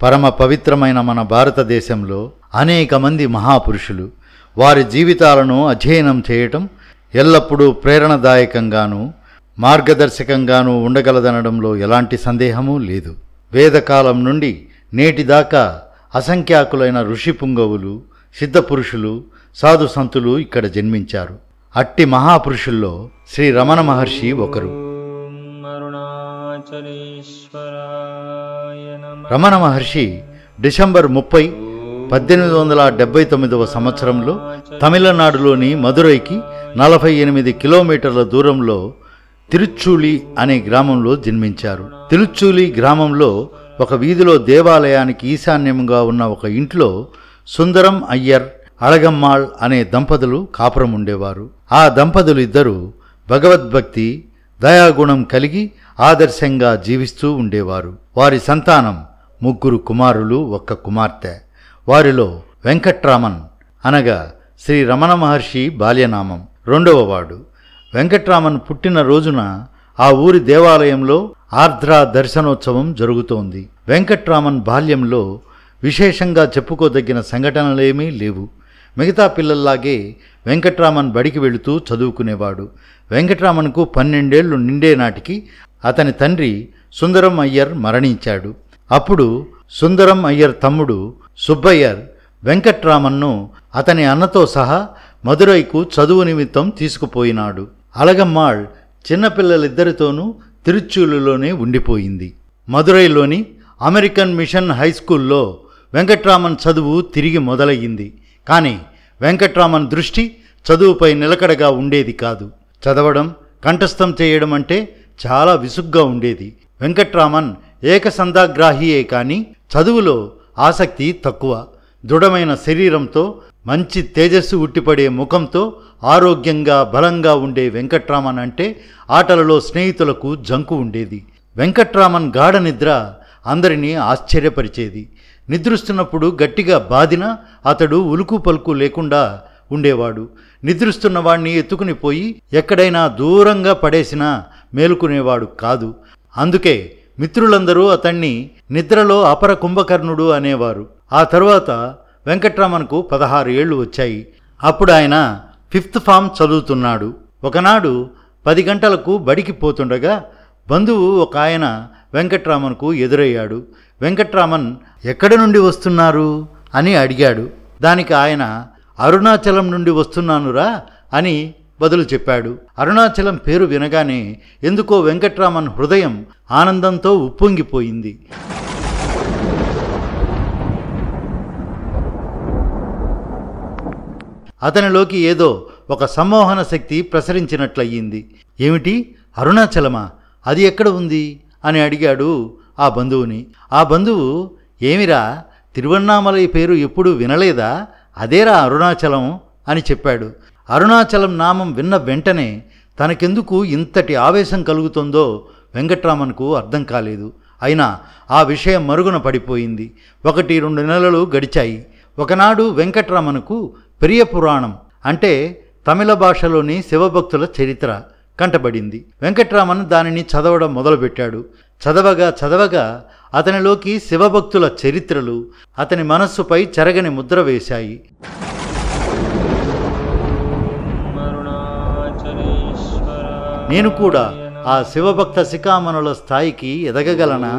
పరమ పవిత్రమైన మన భారతదేశంలో అనేక మంది మహాపురుషులు వారి జీవితాలను అధ్యయనం చేయటం ఎల్లప్పుడూ ప్రేరణదాయకంగానూ మార్గదర్శకంగానూ ఉండగలదనడంలో ఎలాంటి సందేహమూ లేదు. వేదకాలం నుండి నేటిదాకా అసంఖ్యాకులైన ఋషి పుంగవులు, సిద్ధపురుషులు, సాధు సంతులు ఇక్కడ జన్మించారు. అట్టి మహాపురుషుల్లో శ్రీ రమణ మహర్షి ఒకరు. రమణ మహర్షి డిసెంబర్ 30, 1879 సంవత్సరంలో తమిళనాడులోని మదురైకి 48 కిలోమీటర్ల దూరంలో తిరుచ్చూలి అనే గ్రామంలో జన్మించారు. తిరుచ్చూలి గ్రామంలో ఒక వీధిలో దేవాలయానికి ఈశాన్యంగా ఉన్న ఒక ఇంట్లో సుందరం అయ్యర్, అళగమ్మాళ్ అనే దంపతులు కాపురం ఉండేవారు. ఆ దంపతులు ఇద్దరు భగవద్భక్తి, దయాగుణం కలిగి ఆదర్శంగా జీవిస్తూ ఉండేవారు. వారి సంతానం 3 కుమారులు, 1 కుమార్తె. వారిలో వెంకట్రామన్ అనగా శ్రీ రమణ మహర్షి బాల్యనామం, 2వవాడు. వెంకట్రామన్ పుట్టిన రోజున ఆ ఊరి దేవాలయంలో ఆర్ద్రా దర్శనోత్సవం జరుగుతోంది. వెంకట్రామన్ బాల్యంలో విశేషంగా చెప్పుకోదగిన సంఘటనలేమీ లేవు. మిగతా పిల్లల్లాగే వెంకట్రామన్ బడికి వెళుతూ చదువుకునేవాడు. వెంకట్రామన్కు 12 ఏళ్లు నిండే నాటికి అతని తండ్రి సుందరం అయ్యర్ మరణించాడు. అప్పుడు సుందరం అయ్యర్ తమ్ముడు సుబ్బయ్యర్ వెంకట్రామన్ను అతని అన్నతో సహా మదురైకు చదువు నిమిత్తం తీసుకుపోయినాడు. అళగమ్మాళ్ చిన్నపిల్లలిద్దరితోనూ తిరుచ్చూలులోనే ఉండిపోయింది. మదురైలోని అమెరికన్ మిషన్ హై స్కూల్లో వెంకట్రామన్ చదువు తిరిగి మొదలయ్యింది. కానీ వెంకట్రామన్ దృష్టి చదువుపై నిలకడగా ఉండేది కాదు. చదవడం, కంఠస్థం చేయడం అంటే చాలా విసుగ్గా ఉండేది. వెంకట్రామన్ ఏకసంధాగ్రాహియే కానీ చదువులో ఆసక్తి తక్కువ. దృఢమైన శరీరంతో, మంచి తేజస్సు ఉట్టిపడే ముఖంతో ఆరోగ్యంగా బలంగా ఉండే వెంకట్రామన్ అంటే ఆటలలో స్నేహితులకు జంకు ఉండేది. వెంకట్రామన్ గాఢ నిద్ర అందరినీ ఆశ్చర్యపరిచేది. నిద్రిస్తున్నప్పుడు గట్టిగా బాదినా అతడు ఉలుకు పలుకు లేకుండా ఉండేవాడు. నిద్రిస్తున్న వాణ్ణి ఎత్తుకుని పోయి ఎక్కడైనా దూరంగా పడేసినా మేలుకునేవాడు కాదు. అందుకే మిత్రులందరూ అతన్ని నిద్రలో అపర కుంభకర్ణుడు అనేవారు. ఆ తరువాత వెంకట్రామన్కు 16 ఏళ్లు వచ్చాయి. అప్పుడు ఆయన 5th ఫామ్ చదువుతున్నాడు. ఒకనాడు 10 గంటలకు బడికి పోతుండగా బంధువు ఒక ఆయన వెంకట్రామన్కు ఎదురయ్యాడు. వెంకట్రామన్ ఎక్కడి నుండి వస్తున్నారు అని అడిగాడు. దానికి ఆయన అరుణాచలం నుండి వస్తున్నానురా అని బదులు చెప్పాడు. అరుణాచలం పేరు వినగానే ఎందుకో వెంకట్రామన్ హృదయం ఆనందంతో ఉప్పొంగిపోయింది. అతనిలోకి ఏదో ఒక సమ్మోహన శక్తి ప్రసరించినట్లయింది. ఏమిటి, అరుణాచలమా? అది ఎక్కడ ఉంది అని అడిగాడు ఆ బంధువుని. ఆ బంధువు, ఏమిరా, తిరువన్నామలై పేరు ఎప్పుడూ వినలేదా? అదేరా అరుణాచలం అని చెప్పాడు. అరుణాచలం నామం విన్న వెంటనే తనకెందుకు ఇంతటి ఆవేశం కలుగుతుందో వెంకట్రామన్కు అర్థం కాలేదు. అయినా ఆ విషయం మరుగున పడిపోయింది. 1-2 నెలలు గడిచాయి. ఒకనాడు వెంకట్రామన్కు పెరియ పురాణం అంటే తమిళ భాషలోని శివభక్తుల చరిత్ర కంటబడింది. వెంకట్రామన్ దానిని చదవడం మొదలుపెట్టాడు. చదవగా అతనిలోకి శివభక్తుల చరిత్రలు అతని మనస్సుపై చెరగని ముద్ర వేశాయి. నేను కూడా ఆ శివభక్త శిఖామణుల స్థాయికి ఎదగగలనా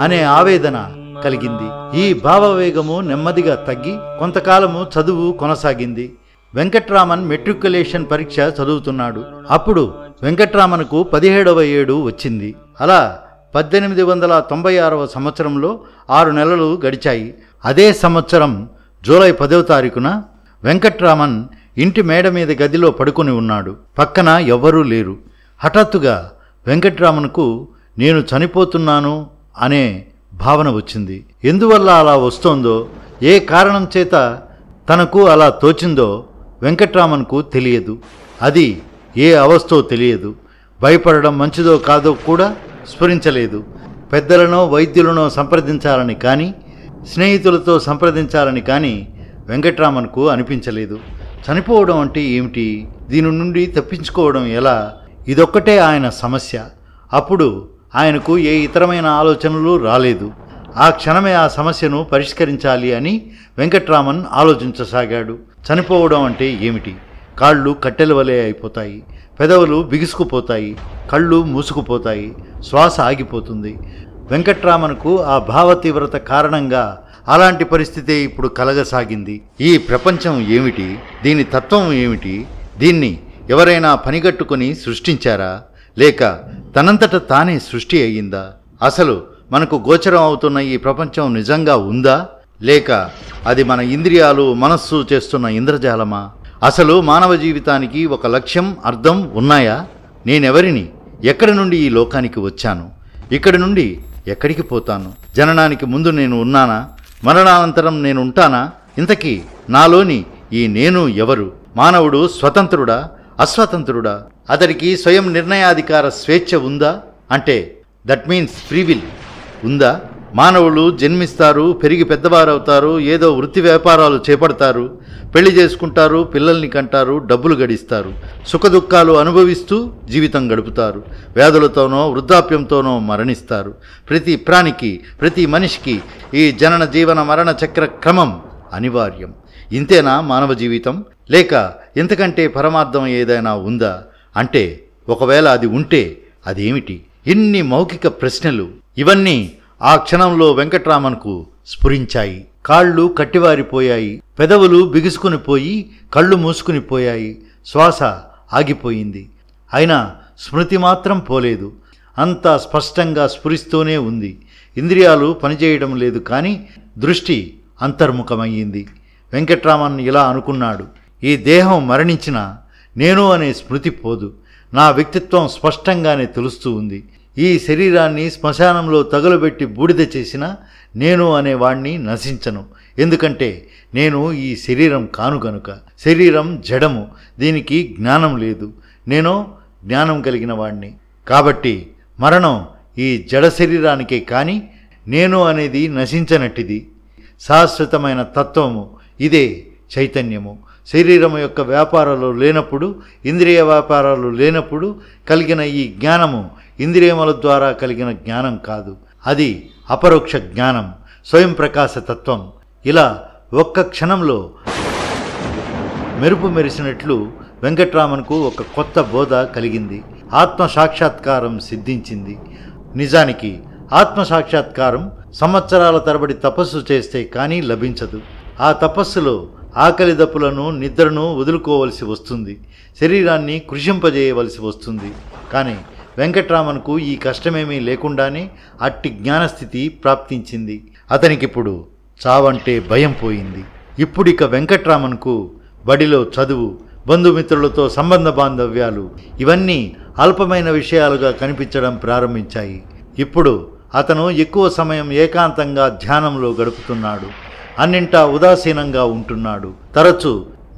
అనే ఆవేదన కలిగింది. ఈ భావవేగము నెమ్మదిగా తగ్గి కొంతకాలము చదువు కొనసాగింది. వెంకట్రామన్ మెట్రికులేషన్ పరీక్ష చదువుతున్నాడు. అప్పుడు వెంకట్రామన్కు 17వ ఏడు వచ్చింది. అలా 1896వ సంవత్సరంలో 6 నెలలు గడిచాయి. అదే సంవత్సరం జూలై 10వ తారీఖున వెంకట్రామన్ ఇంటి మేడ మీద గదిలో పడుకొని ఉన్నాడు. పక్కన ఎవ్వరూ లేరు. హఠాత్తుగా వెంకట్రామన్కు నేను చనిపోతున్నాను అనే భావన వచ్చింది. ఎందువల్ల అలా వస్తోందో, ఏ కారణం చేత తనకు అలా తోచిందో వెంకట్రామన్కు తెలియదు. అది ఏ అవస్థో తెలియదు. భయపడడం మంచిదో కాదో కూడా స్ఫురించలేదు. పెద్దలనో వైద్యులనో సంప్రదించాలని కానీ, స్నేహితులతో సంప్రదించాలని కానీ వెంకట్రామన్కు అనిపించలేదు. చనిపోవడం అంటే ఏమిటి? దీని నుండి తప్పించుకోవడం ఎలా? ఇదొక్కటే ఆయన సమస్య. అప్పుడు ఆయనకు ఏ ఇతరమైన ఆలోచనలు రాలేదు. ఆ క్షణమే ఆ సమస్యను పరిష్కరించాలి అని వెంకట్రామన్ ఆలోచించసాగాడు. చనిపోవడం అంటే ఏమిటి? కాళ్ళు కట్టెల వలె అయిపోతాయి, పెదవులు బిగుసుకుపోతాయి, కళ్ళు మూసుకుపోతాయి, శ్వాస ఆగిపోతుంది. వెంకట్రామన్కు ఆ భావతీవ్రత కారణంగా అలాంటి పరిస్థితే ఇప్పుడు కలగసాగింది. ఈ ప్రపంచం ఏమిటి? దీని తత్వం ఏమిటి? దీన్ని ఎవరైనా పనిగట్టుకుని సృష్టించారా, లేక తనంతట తానే సృష్టి అయ్యిందా? అసలు మనకు గోచరం అవుతున్న ఈ ప్రపంచం నిజంగా ఉందా, లేక అది మన ఇంద్రియాలు మనస్సు చేస్తున్న ఇంద్రజాలమా? అసలు మానవ జీవితానికి ఒక లక్ష్యం, అర్థం ఉన్నాయా? నేనెవరిని? ఎక్కడి నుండి ఈ లోకానికి వచ్చాను? ఇక్కడి నుండి ఎక్కడికి పోతాను? జననానికి ముందు నేను ఉన్నానా? మరణానంతరం నేను ఉంటానా? ఇంతకీ నాలోని ఈ నేను ఎవరు? మానవుడు స్వతంత్రుడా, అస్వతంత్రుడా? అతడికి స్వయం నిర్ణయాధికార స్వేచ్ఛ ఉందా? అంటే దట్ మీన్స్ ఫ్రీ విల్ ఉందా? మానవులు జన్మిస్తారు, పెరిగి పెద్దవారవుతారు, ఏదో వృత్తి వ్యాపారాలు చేపడతారు, పెళ్లి చేసుకుంటారు, పిల్లల్ని కంటారు, డబ్బులు గడిస్తారు, సుఖదుఖాలు అనుభవిస్తూ జీవితం గడుపుతారు, వ్యాధులతోనో వృద్ధాప్యంతోనో మరణిస్తారు. ప్రతి ప్రాణికి, ప్రతి మనిషికి ఈ జనన జీవన మరణ చక్ర క్రమం అనివార్యం. ఇంతేనా మానవ జీవితం, లేక ఇంతకంటే పరమార్థం ఏదైనా ఉందా? అంటే ఒకవేళ అది ఉంటే అదేమిటి? ఇన్ని మౌఖిక ప్రశ్నలు, ఇవన్నీ ఆ క్షణంలో వెంకట్రామన్కు స్ఫురించాయి. కాళ్ళు కట్టివారిపోయాయి, పెదవులు బిగుసుకుని పోయి, కళ్ళు మూసుకుని పోయాయి, శ్వాస ఆగిపోయింది. అయినా స్మృతి మాత్రం పోలేదు. అంతా స్పష్టంగా స్ఫురిస్తూనే ఉంది. ఇంద్రియాలు పనిచేయడం లేదు, కానీ దృష్టి అంతర్ముఖమయ్యింది. వెంకట్రామన్ ఇలా అనుకున్నాడు: ఈ దేహం మరణించినా నేను అనే స్మృతి పోదు. నా వ్యక్తిత్వం స్పష్టంగానే తెలుస్తూ ఉంది. ఈ శరీరాన్ని శ్మశానంలో తగులబెట్టి బూడిద చేసిన నేను అనేవాణ్ణి నశించను. ఎందుకంటే నేను ఈ శరీరం కాను గనుక. శరీరం జడము, దీనికి జ్ఞానం లేదు. నేను జ్ఞానం కలిగిన వాణ్ణి. కాబట్టి మరణం ఈ జడ శరీరానికే, కానీ నేను అనేది నశించనట్టిది. శాశ్వతమైన తత్వము ఇదే చైతన్యము. శరీరము యొక్క వ్యాపారాలు లేనప్పుడు, ఇంద్రియ వ్యాపారాలు లేనప్పుడు కలిగిన ఈ జ్ఞానము ఇంద్రియముల ద్వారా కలిగిన జ్ఞానం కాదు. అది అపరోక్ష జ్ఞానం, స్వయం ప్రకాశ తత్వం. ఇలా ఒక్క క్షణంలో మెరుపు మెరిసినట్లు వెంకట్రామన్కు ఒక కొత్త బోధ కలిగింది. ఆత్మ సాక్షాత్కారం సిద్ధించింది. నిజానికి ఆత్మ సాక్షాత్కారం సంవత్సరాల తరబడి తపస్సు చేస్తే కానీ లభించదు. ఆ తపస్సులో ఆకలి దప్పులను, నిద్రను వదులుకోవలసి వస్తుంది. శరీరాన్ని కృషింపజేయవలసి వస్తుంది. కానీ వెంకట్రామన్కు ఈ కష్టమేమీ లేకుండానే అట్టి జ్ఞానస్థితి ప్రాప్తించింది. అతనికిప్పుడు చావంటే భయం పోయింది. ఇప్పుడిక వెంకట్రామన్కు బడిలో చదువు, బంధుమిత్రులతో సంబంధ బాంధవ్యాలు ఇవన్నీ అల్పమైన విషయాలుగా కనిపించడం ప్రారంభించాయి. ఇప్పుడు అతను ఎక్కువ సమయం ఏకాంతంగా ధ్యానంలో గడుపుతున్నాడు. అన్నింటా ఉదాసీనంగా ఉంటున్నాడు. తరచూ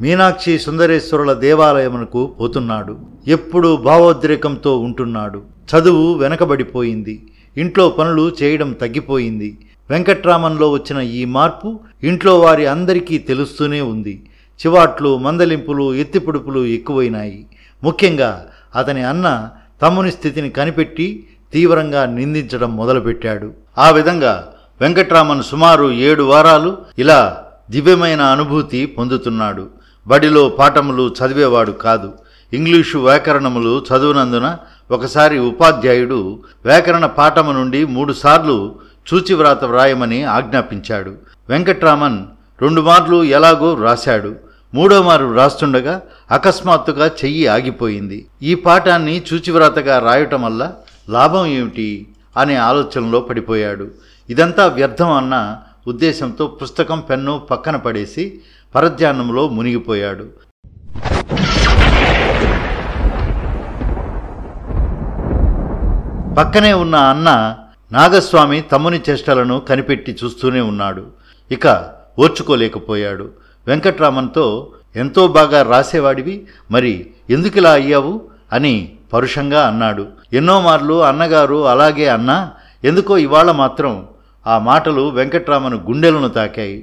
మీనాక్షి సుందరేశ్వరుల దేవాలయమునకు పోతున్నాడు. ఎప్పుడూ భావోద్రేకంతో ఉంటున్నాడు. చదువు వెనకబడిపోయింది. ఇంట్లో పనులు చేయడం తగ్గిపోయింది. వెంకట్రామన్లో వచ్చిన ఈ మార్పు ఇంట్లో వారి అందరికీ తెలుస్తూనే ఉంది. చివాట్లు, మందలింపులు, ఎత్తిపుడుపులు ఎక్కువైనాయి. ముఖ్యంగా అతని అన్న తమ్ముని స్థితిని కనిపెట్టి తీవ్రంగా నిందించడం మొదలుపెట్టాడు. ఆ విధంగా వెంకట్రామన్ సుమారు 7 వారాలు ఇలా దివ్యమైన అనుభూతి పొందుతున్నాడు. బడిలో పాఠములు చదివేవాడు కాదు. ఇంగ్లీషు వ్యాకరణములు చదువునందున ఒకసారి ఉపాధ్యాయుడు వ్యాకరణ పాఠము నుండి 3 సార్లు చూచివ్రాత వ్రాయమని ఆజ్ఞాపించాడు. వెంకట్రామన్ 2 మార్లు ఎలాగో వ్రాశాడు. 3వ మారు వ్రాస్తుండగా అకస్మాత్తుగా చెయ్యి ఆగిపోయింది. ఈ పాఠాన్ని చూచివ్రాతగా రాయటం వల్ల లాభం ఏమిటి అనే ఆలోచనలో పడిపోయాడు. ఇదంతా వ్యర్థం అన్న ఉద్దేశంతో పుస్తకం, పెన్ను పక్కన పడేసి పరధ్యానంలో మునిగిపోయాడు. పక్కనే ఉన్న అన్న నాగస్వామి తమ్ముని చేష్టలను కనిపెట్టి చూస్తూనే ఉన్నాడు. ఇక ఓర్చుకోలేకపోయాడు. వెంకట్రామన్తో ఎంతో బాగా రాసేవాడివి, మరి ఎందుకిలా అయ్యావు అని పరుషంగా అన్నాడు. ఎన్నో మార్లు అన్నగారు అలాగే అన్నా ఎందుకో ఇవాళ మాత్రం ఆ మాటలు వెంకట్రామన్ గుండెలను తాకాయి.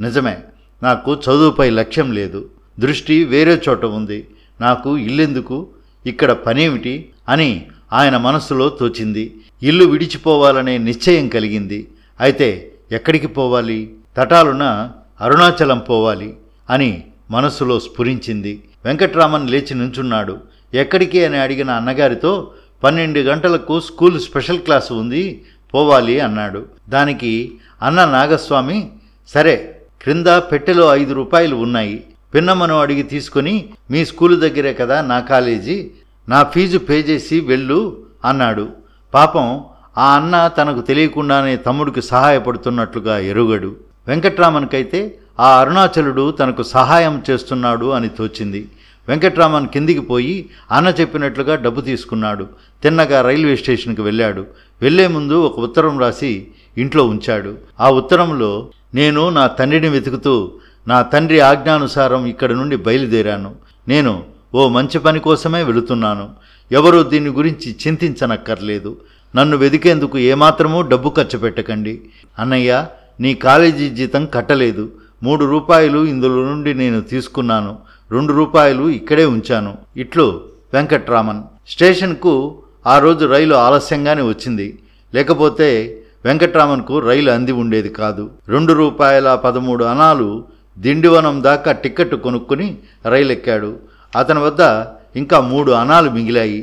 నిజమే, నాకు చదువుపై లక్ష్యం లేదు. దృష్టి వేరే చోట ఉంది. నాకు ఇల్లెందుకు, ఇక్కడ పనేమిటి అని ఆయన మనస్సులో తోచింది. ఇల్లు విడిచిపోవాలనే నిశ్చయం కలిగింది. అయితే ఎక్కడికి పోవాలి? తటాలున అరుణాచలం పోవాలి అని మనస్సులో స్ఫురించింది. వెంకట్రామన్ లేచి నుంచున్నాడు. ఎక్కడికి అని అడిగిన అన్నగారితో 12 గంటలకు స్కూల్ స్పెషల్ క్లాసు ఉంది, పోవాలి అన్నాడు. దానికి అన్న నాగస్వామి, సరే క్రింద పెట్టెలో 5 రూపాయలు ఉన్నాయి, పిన్నమ్మను అడిగి తీసుకొని మీ స్కూలు దగ్గరే కదా నా కాలేజీ, నా ఫీజు పే చేసి వెళ్ళు అన్నాడు. పాపం ఆ అన్న తనకు తెలియకుండానే తమ్ముడికి సహాయపడుతున్నట్లుగా ఎరుగడు. వెంకట్రామన్కైతే ఆ అరుణాచలుడు తనకు సహాయం చేస్తున్నాడు అని తోచింది. వెంకట్రామన్ కిందికి పోయి అన్న చెప్పినట్లుగా డబ్బు తీసుకున్నాడు. తిన్నగా రైల్వే స్టేషన్కి వెళ్ళాడు. వెళ్లే ముందు ఒక ఉత్తరం రాసి ఇంట్లో ఉంచాడు. ఆ ఉత్తరంలో, నేను నా తండ్రిని వెతుకుతూ నా తండ్రి ఆజ్ఞానుసారం ఇక్కడి నుండి బయలుదేరాను. నేను ఓ మంచి పని కోసమే వెళుతున్నాను. ఎవరూ దీని గురించి చింతించనక్కర్లేదు. నన్ను వెదికేందుకు ఏమాత్రమూ డబ్బు ఖర్చు పెట్టకండి. అన్నయ్య, నీ కాలేజీ జీతం కట్టలేదు. 3 రూపాయలు ఇందులో నుండి నేను తీసుకున్నాను. 2 రూపాయలు ఇక్కడే ఉంచాను. ఇట్లు వెంకట్రామన్. స్టేషన్కు ఆ రోజు రైలు ఆలస్యంగానే వచ్చింది. లేకపోతే వెంకట్రామన్కు రైలు అంది ఉండేది కాదు. 2 రూపాయల 13 అణాలు దిండివనం దాకా టిక్కెట్టు కొనుక్కొని రైలు ఎక్కాడు. అతని వద్ద ఇంకా 3 అణాలు మిగిలాయి.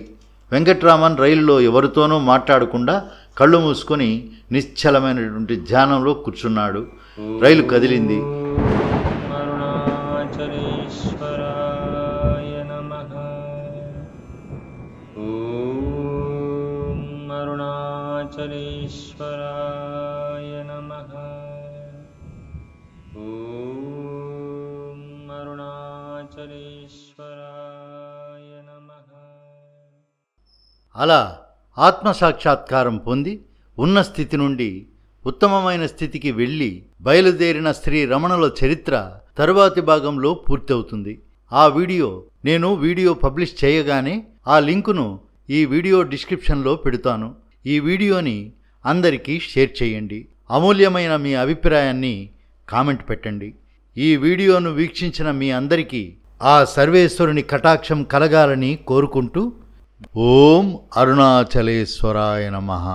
వెంకట్రామన్ రైలులో ఎవరితోనూ మాట్లాడకుండా కళ్ళు మూసుకొని నిశ్చలమైనటువంటి ధ్యానంలో కూర్చున్నాడు. రైలు కదిలింది. అలా ఆత్మసాక్షాత్కారం పొంది ఉన్న స్థితి నుండి ఉత్తమమైన స్థితికి వెళ్ళి బయలుదేరిన శ్రీ రమణుల చరిత్ర తరువాతి భాగంలో పూర్తవుతుంది. ఆ వీడియో నేను పబ్లిష్ చేయగానే ఆ లింకును ఈ వీడియో డిస్క్రిప్షన్లో పెడతాను. ఈ వీడియోని అందరికీ షేర్ చేయండి. అమూల్యమైన మీ అభిప్రాయాన్ని కామెంట్ పెట్టండి. ఈ వీడియోను వీక్షించిన మీ అందరికీ ఆ సర్వేశ్వరుని కటాక్షం కలగాలని కోరుకుంటూ ఓం అరుణాచలేశ్వరాయ నమః.